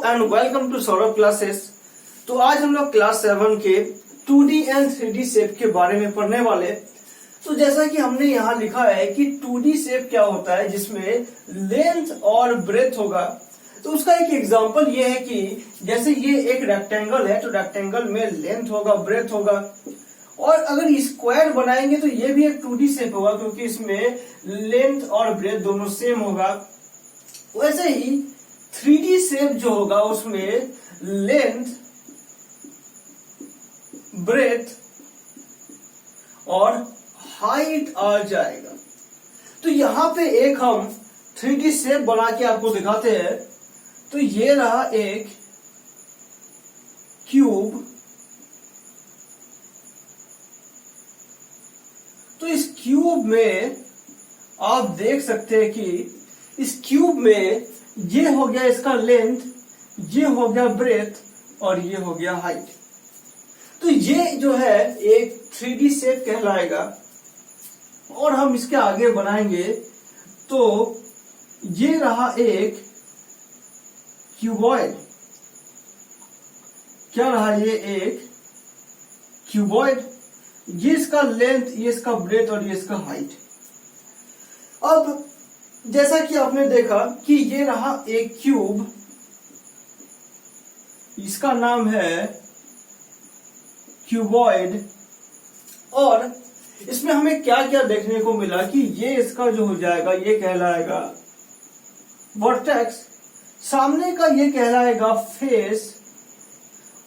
And welcome to Saurabh classes. तो आज हम लोग क्लास 7 के 2D एंड 3D शेप के बारे में पढ़ने वाले। तो जैसा कि हमने यहाँ लिखा है कि 2D शेप क्या होता है, जिसमें लेंथ और ब्रेथ होगा। तो उसका एक एग्जांपल ये है कि जैसे ये एक रेक्टेंगल है, तो रेक्टेंगल में लेंथ होगा, ब्रेथ होगा। और अगर स्क्वायर बनाएंगे तो ये भी एक 2D शेप होगा, क्योंकि इसमें लेंथ और ब्रेथ दोनों सेम होगा। वैसे ही 3D शेप जो होगा उसमें लेंथ, ब्रेथ और हाइट आ जाएगा। तो यहां पे एक हम 3D शेप बना के आपको दिखाते हैं। तो ये रहा एक क्यूब। तो इस क्यूब में आप देख सकते हैं कि इस क्यूब में ये हो गया इसका लेंथ, ये हो गया ब्रेथ और ये हो गया हाइट। तो ये जो है एक 3D शेप कहलाएगा। और हम इसके आगे बनाएंगे तो ये रहा एक क्यूबॉइड। क्या रहा, ये एक क्यूबॉइड। ये इसका लेंथ, ये इसका ब्रेथ और ये इसका हाइट। अब जैसा कि आपने देखा कि ये रहा एक क्यूब, इसका नाम है क्यूबॉइड। और इसमें हमें क्या क्या देखने को मिला कि ये इसका जो हो जाएगा ये कहलाएगा वर्टेक्स, सामने का ये कहलाएगा फेस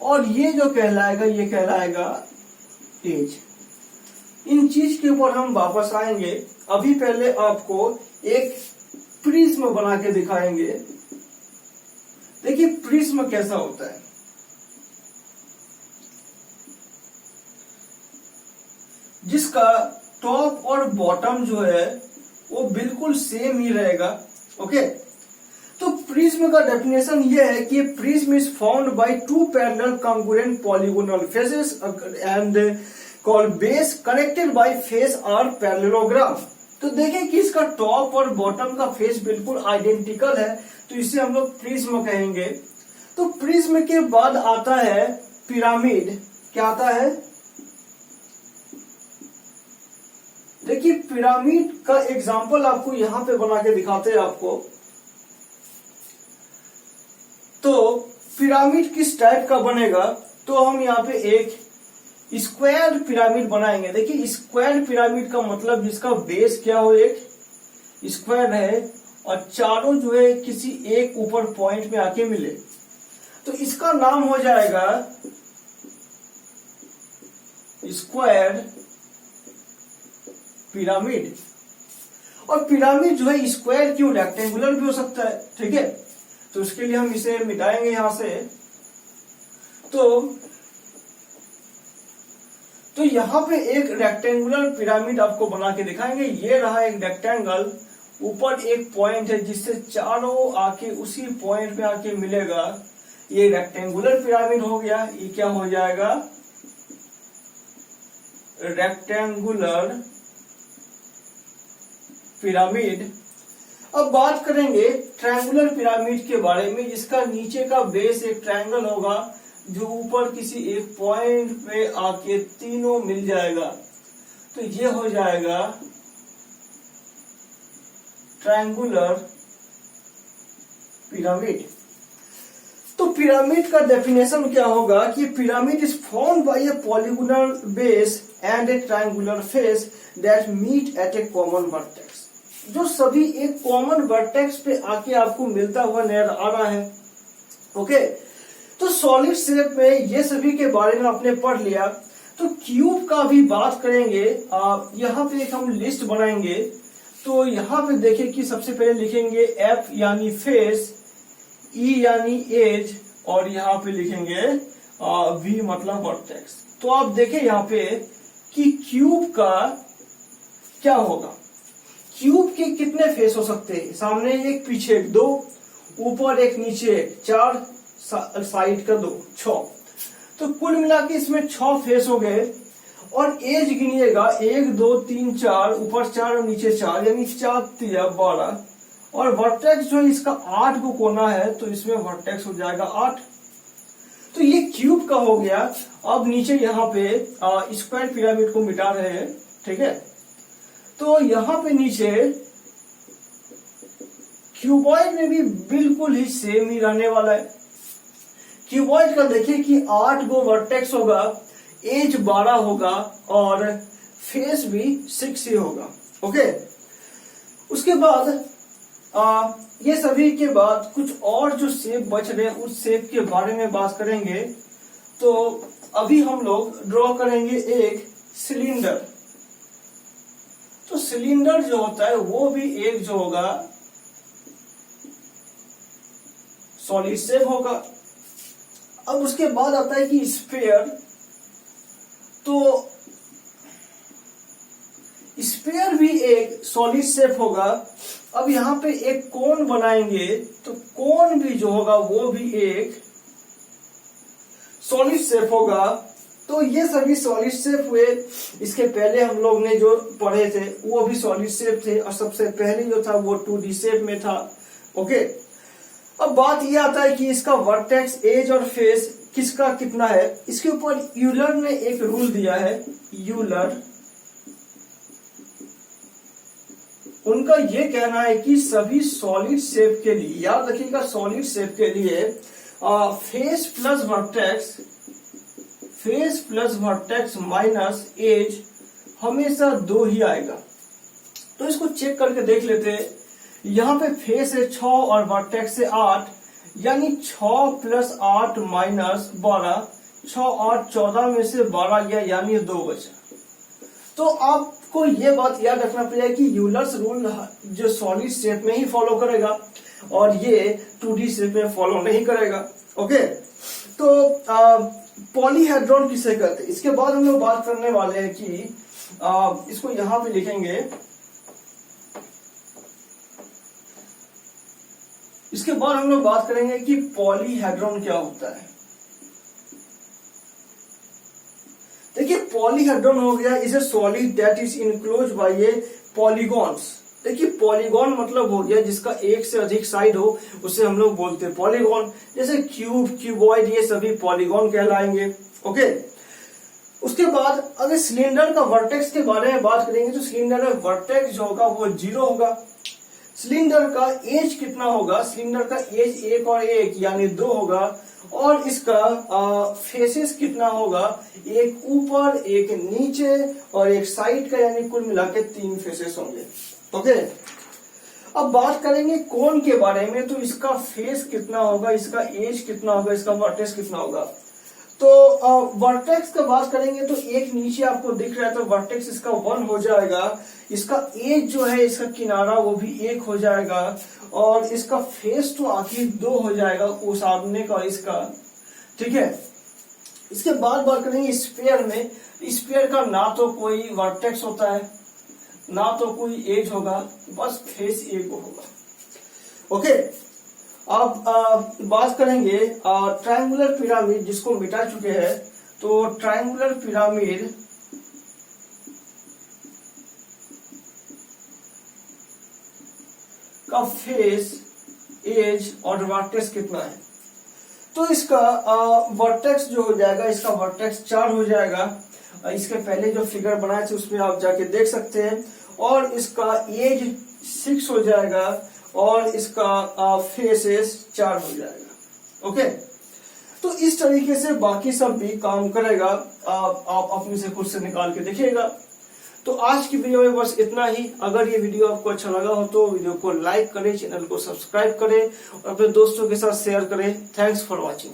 और ये जो कहलाएगा ये कहलाएगा एज। इन चीज के ऊपर हम वापस आएंगे। अभी पहले आपको एक प्रिज्म बना के दिखाएंगे। देखिए प्रिज्म कैसा होता है। जिसका टॉप और बॉटम जो है वो बिल्कुल सेम ही रहेगा। ओके, तो प्रिज्म का डेफिनेशन ये है कि prism is found by two parallel congruent polygonal faces and called base connected by face और पैरेललोग्राम। तो देखें कि इसका टॉप और बॉटम का फेस बिल्कुल आइडेंटिकल है, तो इसे हम लोग प्रिज्म कहेंगे। तो प्रिज्म के बाद आता है पिरामिड। क्या आता है, देखिए पिरामिड का एग्जांपल आपको यहां पे बना के दिखाते हैं आपको। तो पिरामिड किस टाइप का बनेगा, तो हम यहाँ पे एक स्क्वायर पिरामिड बनाएंगे। देखिए स्क्वायर पिरामिड का मतलब जिसका बेस क्या हो, एक स्क्वायर है और चारों जो है किसी एक ऊपर पॉइंट में आके मिले। तो इसका नाम हो जाएगा स्क्वायर पिरामिड। और पिरामिड जो है स्क्वायर क्यों, रेक्टेंगुलर भी हो सकता है। ठीक है, तो उसके लिए हम इसे मिटाएंगे यहां से। तो यहां पे एक रेक्टेंगुलर पिरामिड आपको बना के दिखाएंगे। ये रहा एक रेक्टेंगल, ऊपर एक पॉइंट है जिससे चारों आके उसी पॉइंट पे आके मिलेगा। ये रेक्टेंगुलर पिरामिड हो गया। ये क्या हो जाएगा, रेक्टेंगुलर पिरामिड। अब बात करेंगे ट्रायंगुलर पिरामिड के बारे में, जिसका नीचे का बेस एक ट्रायंगल होगा जो ऊपर किसी एक पॉइंट पे आके तीनों मिल जाएगा। तो ये हो जाएगा ट्रायंगुलर पिरामिड। तो पिरामिड का डेफिनेशन क्या होगा कि pyramid is formed by a polygonal base and a triangular face that meet at a common vertex. जो सभी एक कॉमन वर्टेक्स पे आके आपको मिलता हुआ नजर आ रहा है। ओके, तो सॉलिड शेप में ये सभी के बारे में आपने पढ़ लिया। तो क्यूब का भी बात करेंगे। यहाँ पे एक हम लिस्ट बनाएंगे। तो यहाँ पे देखिए कि सबसे पहले लिखेंगे एफ यानी फेस, ई यानी एज और यहाँ पे लिखेंगे वी मतलब वर्टेक्स। तो आप देखें यहाँ पे कि क्यूब का क्या होगा। क्यूब के कितने फेस हो सकते हैं, सामने एक पीछे एक, दो ऊपर एक नीचे एक, चार साइड का दो, 6। तो कुल मिला के इसमें 6 फेस हो गए। और एज गिनिएगा 1 2 3 4, ऊपर 4 और नीचे 4, यानी 4 3 12 और वर्टेक्स जो है इसका 8 को कोना है, तो इसमें वर्टेक्स हो जाएगा 8। तो ये क्यूब का हो गया। अब नीचे यहाँ पे स्क्वायर पिरामिड को मिटा रहे हैं, ठीक है। तो यहाँ पे नीचे क्यूबॉइड में भी बिल्कुल ही सेम ही रहने वाला है। क्यूबॉइड का देखिए कि 8 गो वर्टेक्स होगा, एज 12 होगा और फेस भी 6 ही होगा। ओके, उसके बाद ये सभी के बाद कुछ और जो शेप बच रहे हैं उस शेप के बारे में बात करेंगे। तो अभी हम लोग ड्रॉ करेंगे एक सिलेंडर। तो सिलेंडर जो होता है वो भी एक जो होगा सॉलिड शेप होगा। अब उसके बाद आता है कि स्फीयर। तो स्फीयर भी एक सॉलिड शेप होगा। अब यहाँ पे एक कोन बनाएंगे, तो कोन भी जो होगा वो भी एक सॉलिड शेप होगा। तो ये सभी सॉलिड शेप हुए। इसके पहले हम लोग ने जो पढ़े थे वो भी सॉलिड शेप थे, और सबसे पहले जो था वो 2D शेप में था। ओके, अब बात ये आता है कि इसका वर्टेक्स, एज और फेस किसका कितना है। इसके ऊपर यूलर ने एक रूल दिया है। यूलर, उनका ये कहना है कि सभी सॉलिड शेप के लिए, याद रखिएगा, सॉलिड शेप के लिए face plus vertex minus edge हमेशा 2 ही आएगा। तो इसको चेक करके देख लेते हैं। यहाँ पे फेस है 6 और वर्टेक्स है 8, यानी 6 प्लस 8 माइनस 12, 6 और 14 में से 12 गया, यानी 2 बचा। तो आपको ये बात याद रखना पड़ेगा कि यूलर्स रूल जो सॉलिड शेप में ही फॉलो करेगा और ये 2D शेप में फॉलो नहीं करेगा। ओके, तो पॉलीहेड्रॉन किसे कहते हैं। इसके बाद हम लोग बात करने वाले हैं कि इसको यहां पे लिखेंगे। इसके बाद हम लोग बात करेंगे कि पॉलीहेड्रॉन क्या होता है। देखिए, पॉलीहेड्रॉन हो गया is a solid that is enclose by A polygons. देखिए, पॉलीगॉन मतलब हो गया जिसका एक से अधिक साइड हो, उसे हम लोग बोलते हैं पॉलीगॉन। जैसे क्यूब, क्यूबॉइड, ये सभी पॉलीगॉन कहलाएंगे। ओके, उसके बाद अगर सिलेंडर का वर्टेक्स के बारे में बात करेंगे तो सिलेंडर में वर्टेक्स जो होगा वो 0 होगा। सिलेंडर का एज कितना होगा, सिलेंडर का एज 1 और 1 यानी 2 होगा। और इसका फेसेस कितना होगा, एक ऊपर, एक नीचे और एक साइड का, यानी कुल मिला के 3 फेसेस होंगे। ओके, अब बात करेंगे कोन के बारे में। तो इसका फेस कितना होगा, इसका एज कितना होगा, इसका वर्टेक्स कितना होगा। तो वर्टेक्स का बात करेंगे तो एक नीचे आपको दिख रहा है, तो वर्टेक्स इसका 1 हो जाएगा। इसका एज जो है, इसका किनारा वो भी 1 हो जाएगा। और इसका फेस तो आखिर 2 हो जाएगा, वो सामने का इसका, ठीक है। इसके बाद बात करेंगे स्फीयर में। स्फीयर का ना तो कोई वर्टेक्स होता है, ना तो कोई एज होगा, बस फेस एक होगा। ओके, अब बात करेंगे ट्रायंगुलर पिरामिड, जिसको मिटा चुके हैं। तो ट्रायंगुलर पिरामिड का फेस, एज और वर्टेक्स कितना है। तो इसका वर्टेक्स जो हो जाएगा, इसका वर्टेक्स 4 हो जाएगा। इसके पहले जो फिगर बनाए थे उसमें आप जाके देख सकते हैं। और इसका एज 6 हो जाएगा और इसका फेसेस 4 हो जाएगा। ओके, तो इस तरीके से बाकी सब भी काम करेगा। आप अपने से खुद से निकाल के देखिएगा। तो आज की वीडियो में बस इतना ही। अगर ये वीडियो आपको अच्छा लगा हो तो वीडियो को लाइक करें, चैनल को सब्सक्राइब करें और अपने दोस्तों के साथ शेयर करें। Thanks for watching.